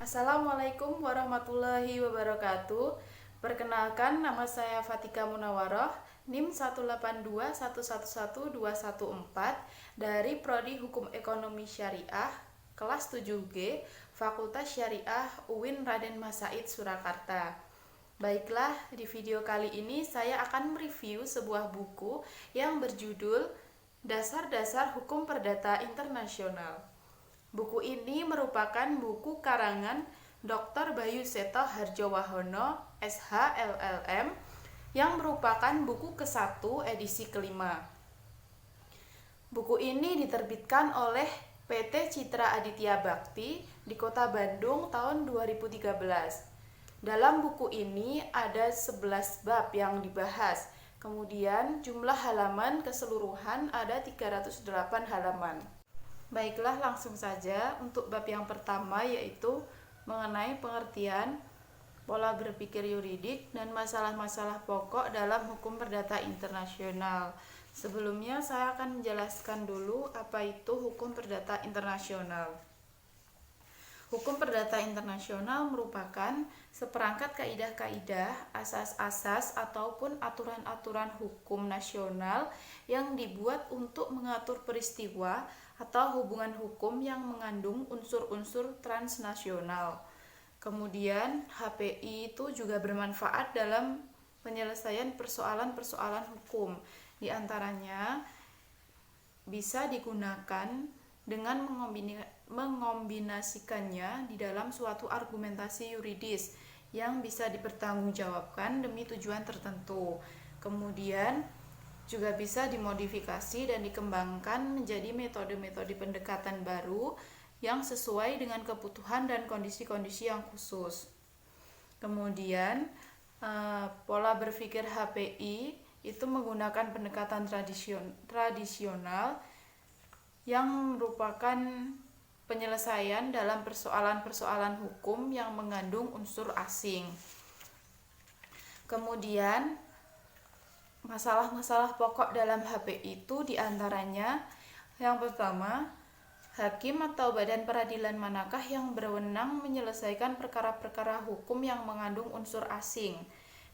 Assalamualaikum warahmatullahi wabarakatuh. Perkenalkan, nama saya Fatika Munawaroh, NIM 182111214 dari Prodi Hukum Ekonomi Syariah, kelas 7G, Fakultas Syariah UIN Raden Mas Said Surakarta. Baiklah, di video kali ini saya akan mereview sebuah buku yang berjudul Dasar-Dasar Hukum Perdata Internasional. Buku ini merupakan buku karangan Dr. Bayu Seto Harjowahono, SH LLM, yang merupakan buku ke-1 edisi kelima. Buku ini diterbitkan oleh PT Citra Aditya Bakti di Kota Bandung tahun 2013. Dalam buku ini ada 11 bab yang dibahas. Kemudian jumlah halaman keseluruhan ada 308 halaman. Baiklah, langsung saja untuk bab yang pertama, yaitu mengenai pengertian, pola berpikir yuridik, dan masalah-masalah pokok dalam hukum perdata internasional. Sebelumnya saya akan menjelaskan dulu apa itu hukum perdata internasional. Hukum perdata internasional merupakan seperangkat kaidah-kaidah, asas-asas, ataupun aturan-aturan hukum nasional yang dibuat untuk mengatur peristiwa atau hubungan hukum yang mengandung unsur-unsur transnasional. Kemudian HPI itu juga bermanfaat dalam penyelesaian persoalan-persoalan hukum. Di antaranya bisa digunakan dengan mengombinasikannya di dalam suatu argumentasi yuridis yang bisa dipertanggungjawabkan demi tujuan tertentu. Kemudian juga bisa dimodifikasi dan dikembangkan menjadi metode-metode pendekatan baru yang sesuai dengan kebutuhan dan kondisi-kondisi yang khusus. Kemudian pola berpikir HPI itu menggunakan pendekatan tradisional yang merupakan penyelesaian dalam persoalan-persoalan hukum yang mengandung unsur asing. Kemudian masalah-masalah pokok dalam HPI itu diantaranya yang pertama, hakim atau badan peradilan manakah yang berwenang menyelesaikan perkara-perkara hukum yang mengandung unsur asing.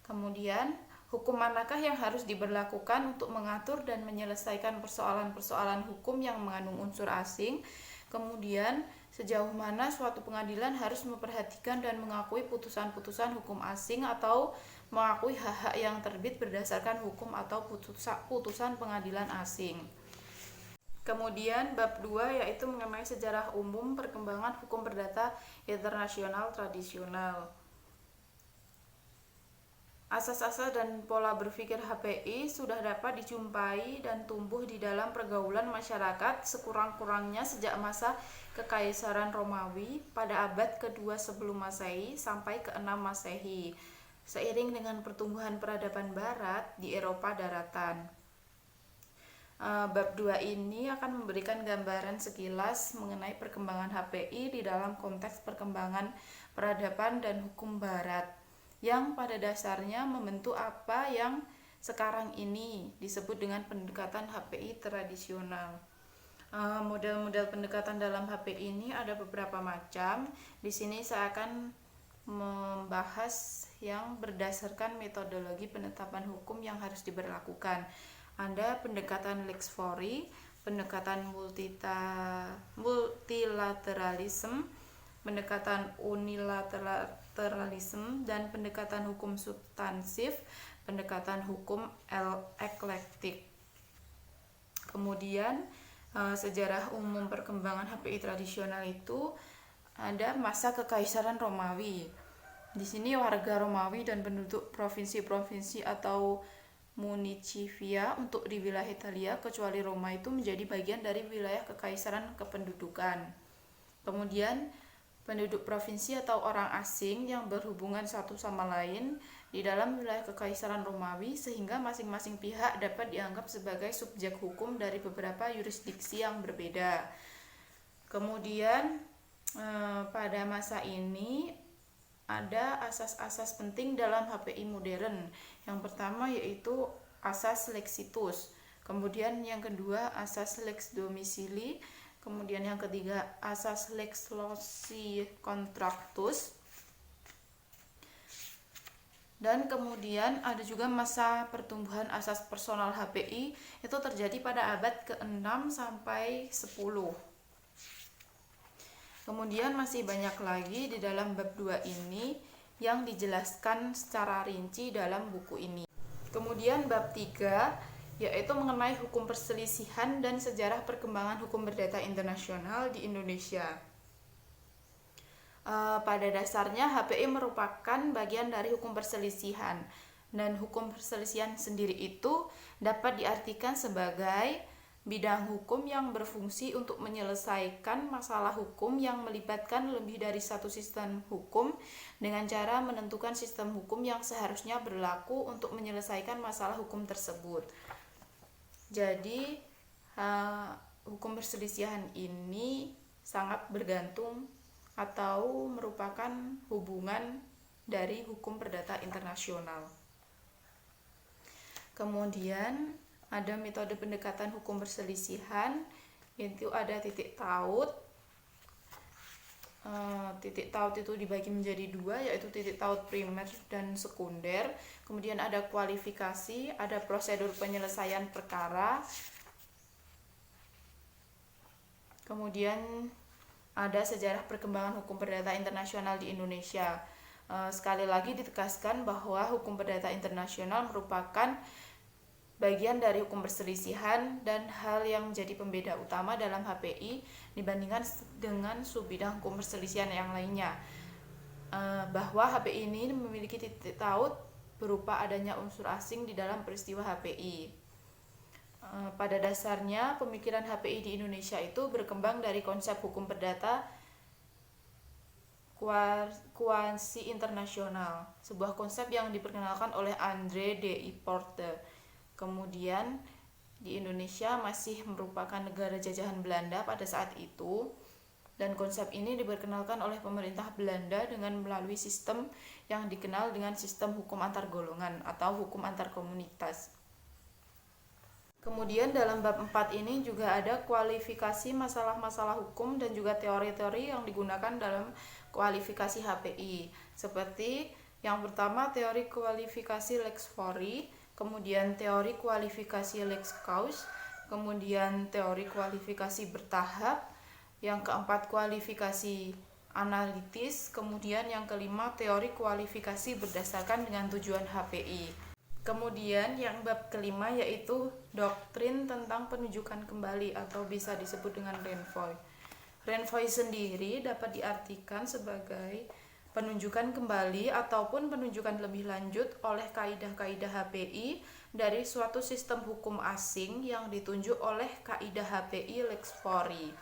Kemudian, hukum manakah yang harus diberlakukan untuk mengatur dan menyelesaikan persoalan-persoalan hukum yang mengandung unsur asing. Kemudian, sejauh mana suatu pengadilan harus memperhatikan dan mengakui putusan-putusan hukum asing atau mengakui hak-hak yang terbit berdasarkan hukum atau putusan pengadilan asing. Kemudian bab 2 yaitu mengenai sejarah umum perkembangan hukum perdata internasional tradisional. Asas-asas dan pola berpikir HPI sudah dapat dijumpai dan tumbuh di dalam pergaulan masyarakat sekurang-kurangnya sejak masa Kekaisaran Romawi pada abad kedua sebelum Masehi sampai ke-6 Masehi, seiring dengan pertumbuhan peradaban Barat di Eropa daratan. Bab 2 ini akan memberikan gambaran sekilas mengenai perkembangan HPI di dalam konteks perkembangan peradaban dan hukum Barat, yang pada dasarnya membentuk apa yang sekarang ini disebut dengan pendekatan HPI tradisional. Model-model pendekatan dalam HPI ini ada beberapa macam. Di sini saya akan membahas yang berdasarkan metodologi penetapan hukum yang harus diberlakukan. Ada pendekatan lex fori, pendekatan multilateralisme, pendekatan unilateralisme, dan pendekatan hukum substansif, pendekatan hukum eklektik. Kemudian sejarah umum perkembangan HPI tradisional itu ada masa Kekaisaran Romawi. Di sini warga Romawi dan penduduk provinsi-provinsi atau municipia untuk di wilayah Italia kecuali Roma itu menjadi bagian dari wilayah Kekaisaran Kependudukan. Kemudian penduduk provinsi atau orang asing yang berhubungan satu sama lain di dalam wilayah Kekaisaran Romawi sehingga masing-masing pihak dapat dianggap sebagai subjek hukum dari beberapa yurisdiksi yang berbeda. Kemudian pada masa ini ada asas-asas penting dalam HPI modern. Yang pertama yaitu asas lexitus. Kemudian yang kedua asas lex domisili. Kemudian yang ketiga, asas lex loci contractus. Dan kemudian ada juga masa pertumbuhan asas personal HPI, itu terjadi pada abad ke-6 sampai 10. Kemudian masih banyak lagi di dalam bab 2 ini yang dijelaskan secara rinci dalam buku ini. Kemudian bab 3 yaitu mengenai hukum perselisihan dan sejarah perkembangan hukum perdata internasional di Indonesia. Pada dasarnya HPI merupakan bagian dari hukum perselisihan, dan hukum perselisihan sendiri itu dapat diartikan sebagai bidang hukum yang berfungsi untuk menyelesaikan masalah hukum yang melibatkan lebih dari satu sistem hukum dengan cara menentukan sistem hukum yang seharusnya berlaku untuk menyelesaikan masalah hukum tersebut. Jadi hukum perselisihan ini sangat bergantung atau merupakan hubungan dari hukum perdata internasional. Kemudian ada metode pendekatan hukum perselisihan, yaitu ada titik taut. Titik taut itu dibagi menjadi dua, yaitu titik taut primer dan sekunder. Kemudian ada kualifikasi, ada prosedur penyelesaian perkara. Kemudian ada sejarah perkembangan hukum perdata internasional di Indonesia. Sekali lagi ditegaskan bahwa hukum perdata internasional merupakan bagian dari hukum perselisihan dan hal yang menjadi pembeda utama dalam HPI dibandingkan dengan subbidang hukum perselisihan yang lainnya. Bahwa HPI ini memiliki titik taut berupa adanya unsur asing di dalam peristiwa HPI. Pada dasarnya pemikiran HPI di Indonesia itu berkembang dari konsep hukum perdata kuansi internasional, sebuah konsep yang diperkenalkan oleh André de Porte. Kemudian di Indonesia masih merupakan negara jajahan Belanda pada saat itu, dan konsep ini diperkenalkan oleh pemerintah Belanda dengan melalui sistem yang dikenal dengan sistem hukum antar golongan atau hukum antar komunitas. Kemudian dalam bab 4 ini juga ada kualifikasi masalah-masalah hukum dan juga teori-teori yang digunakan dalam kualifikasi HPI. Seperti yang pertama, teori kualifikasi lex fori, kemudian teori kualifikasi lex causa, kemudian teori kualifikasi bertahap, yang keempat kualifikasi analitis, kemudian yang kelima teori kualifikasi berdasarkan dengan tujuan HPI. Kemudian yang bab kelima yaitu doktrin tentang penunjukan kembali atau bisa disebut dengan renvoi. Renvoi sendiri dapat diartikan sebagai penunjukan kembali ataupun penunjukan lebih lanjut oleh kaidah-kaidah HPI dari suatu sistem hukum asing yang ditunjuk oleh kaidah HPI lex fori.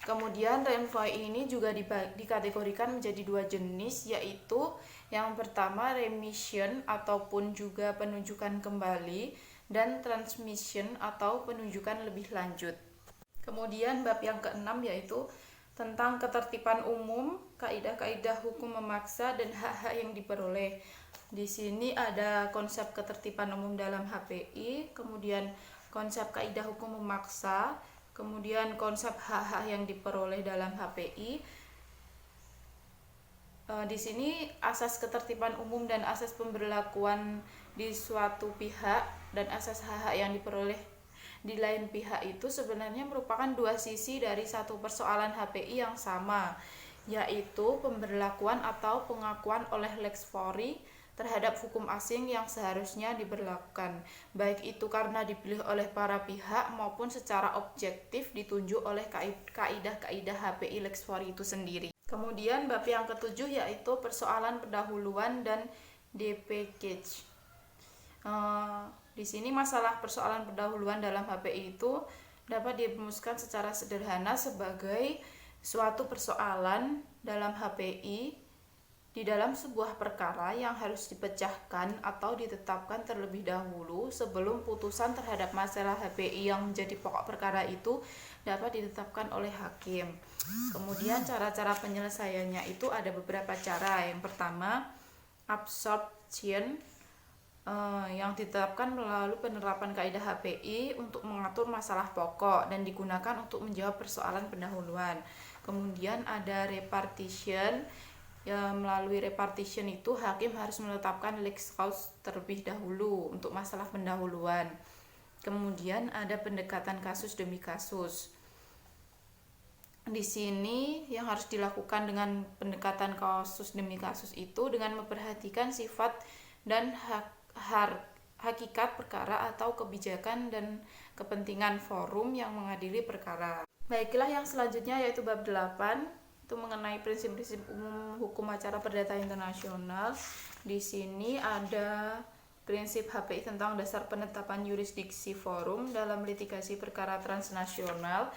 Kemudian renvoi ini juga dikategorikan menjadi dua jenis, yaitu yang pertama remission ataupun juga penunjukan kembali, dan transmission atau penunjukan lebih lanjut. Kemudian bab yang keenam yaitu tentang ketertiban umum, kaidah-kaidah hukum memaksa dan hak-hak yang diperoleh. Di sini ada konsep ketertiban umum dalam HPI, kemudian konsep kaidah hukum memaksa, kemudian konsep hak-hak yang diperoleh dalam HPI. Di sini asas ketertiban umum dan asas pemberlakuan di suatu pihak dan asas hak-hak yang diperoleh di lain pihak itu sebenarnya merupakan dua sisi dari satu persoalan HPI yang sama, yaitu pemberlakuan atau pengakuan oleh lex fori terhadap hukum asing yang seharusnya diberlakukan, baik itu karena dipilih oleh para pihak maupun secara objektif ditunjuk oleh kaidah-kaidah HPI lex fori itu sendiri. Kemudian bab yang ketujuh yaitu persoalan pendahuluan dan depackage. Di sini masalah persoalan pendahuluan dalam HPI itu dapat dirumuskan secara sederhana sebagai suatu persoalan dalam HPI di dalam sebuah perkara yang harus dipecahkan atau ditetapkan terlebih dahulu sebelum putusan terhadap masalah HPI yang menjadi pokok perkara itu dapat ditetapkan oleh hakim. Kemudian cara-cara penyelesaiannya itu ada beberapa cara. Yang pertama, absorption. yang ditetapkan melalui penerapan kaidah HPI untuk mengatur masalah pokok dan digunakan untuk menjawab persoalan pendahuluan. Kemudian ada repartition. Ya, melalui repartition itu hakim harus menetapkan lex cause terlebih dahulu untuk masalah pendahuluan. Kemudian ada pendekatan kasus demi kasus. Di sini yang harus dilakukan dengan pendekatan kasus demi kasus itu dengan memperhatikan sifat dan hakikat perkara atau kebijakan dan kepentingan forum yang mengadili perkara. Baiklah, yang selanjutnya yaitu bab 8, itu mengenai prinsip-prinsip umum hukum acara perdata internasional. Di sini ada prinsip HPI tentang dasar penetapan yurisdiksi forum dalam litigasi perkara transnasional.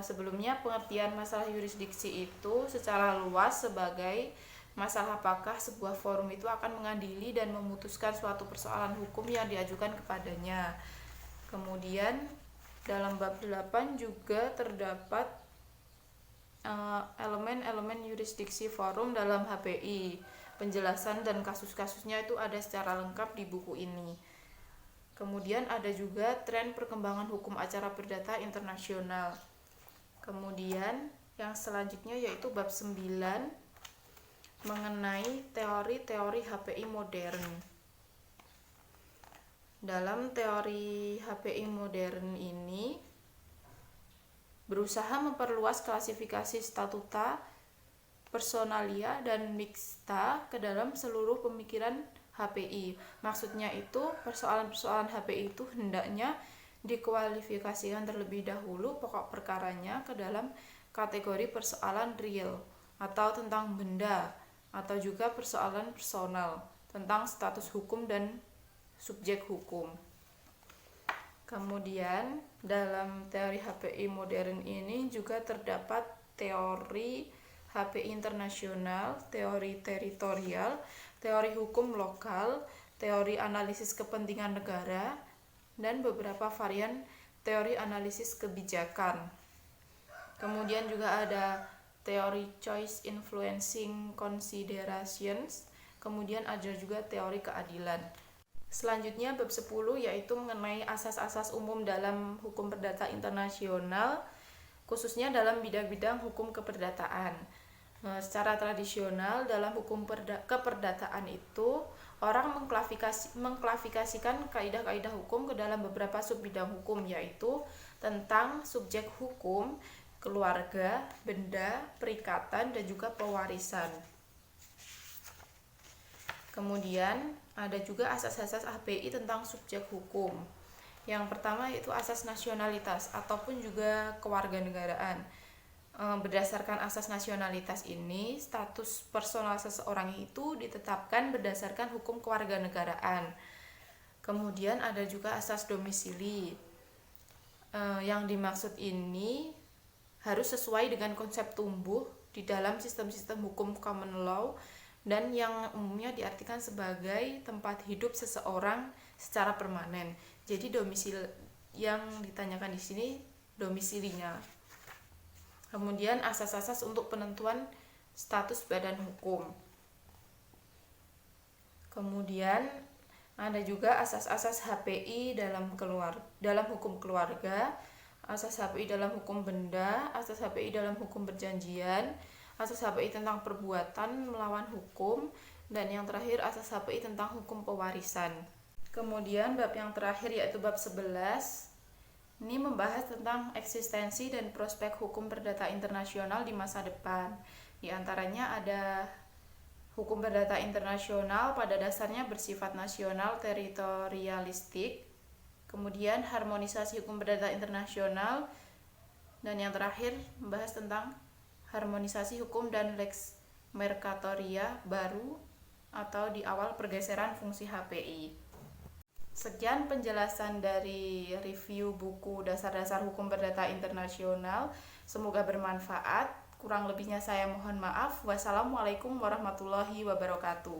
Sebelumnya pengertian masalah yurisdiksi itu secara luas sebagai masalah apakah sebuah forum itu akan mengadili dan memutuskan suatu persoalan hukum yang diajukan kepadanya. Kemudian dalam bab 8 juga terdapat elemen-elemen yurisdiksi forum dalam HPI. Penjelasan dan kasus-kasusnya itu ada secara lengkap di buku ini. Kemudian ada juga tren perkembangan hukum acara perdata internasional. Kemudian yang selanjutnya yaitu bab 9 mengenai teori-teori HPI modern. Dalam teori HPI modern ini berusaha memperluas klasifikasi statuta, personalia, dan mixta ke dalam seluruh pemikiran HPI. Maksudnya itu persoalan-persoalan HPI itu hendaknya dikualifikasikan terlebih dahulu pokok perkaranya ke dalam kategori persoalan real atau tentang benda, atau juga persoalan personal tentang status hukum dan subjek hukum. Kemudian dalam teori HPI modern ini juga terdapat teori HPI internasional, teori teritorial, teori hukum lokal, teori analisis kepentingan negara, dan beberapa varian teori analisis kebijakan. Kemudian juga ada teori choice influencing considerations, kemudian ada juga teori keadilan. Selanjutnya bab 10 yaitu mengenai asas-asas umum dalam hukum perdata internasional, khususnya dalam bidang-bidang hukum keperdataan. Secara tradisional dalam hukum keperdataan itu orang mengklasifikasikan kaidah-kaidah hukum ke dalam beberapa subbidang hukum, yaitu tentang subjek hukum, keluarga, benda, perikatan, dan juga pewarisan. Kemudian ada juga asas-asas HPI tentang subjek hukum. Yang pertama yaitu asas nasionalitas ataupun juga kewarganegaraan. Berdasarkan asas nasionalitas ini, status personal seseorang itu ditetapkan berdasarkan hukum kewarganegaraan. Kemudian ada juga asas domisili. Yang dimaksud ini harus sesuai dengan konsep tumbuh di dalam sistem-sistem hukum common law dan yang umumnya diartikan sebagai tempat hidup seseorang secara permanen. Jadi domisil yang ditanyakan di sini domisilinya. Kemudian asas-asas untuk penentuan status badan hukum. Kemudian ada juga asas-asas HPI dalam hukum keluarga, asas HPI dalam hukum benda, asas HPI dalam hukum perjanjian, asas HPI tentang perbuatan melawan hukum, dan yang terakhir asas HPI tentang hukum pewarisan. Kemudian bab yang terakhir yaitu bab 11. Ini membahas tentang eksistensi dan prospek hukum perdata internasional di masa depan. Di antaranya ada hukum perdata internasional pada dasarnya bersifat nasional teritorialistik, kemudian harmonisasi hukum perdata internasional, dan yang terakhir membahas tentang harmonisasi hukum dan lex mercatoria baru atau di awal pergeseran fungsi HPI. Sekian penjelasan dari review buku Dasar-Dasar Hukum Perdata Internasional. Semoga bermanfaat. Kurang lebihnya saya mohon maaf. Wassalamualaikum warahmatullahi wabarakatuh.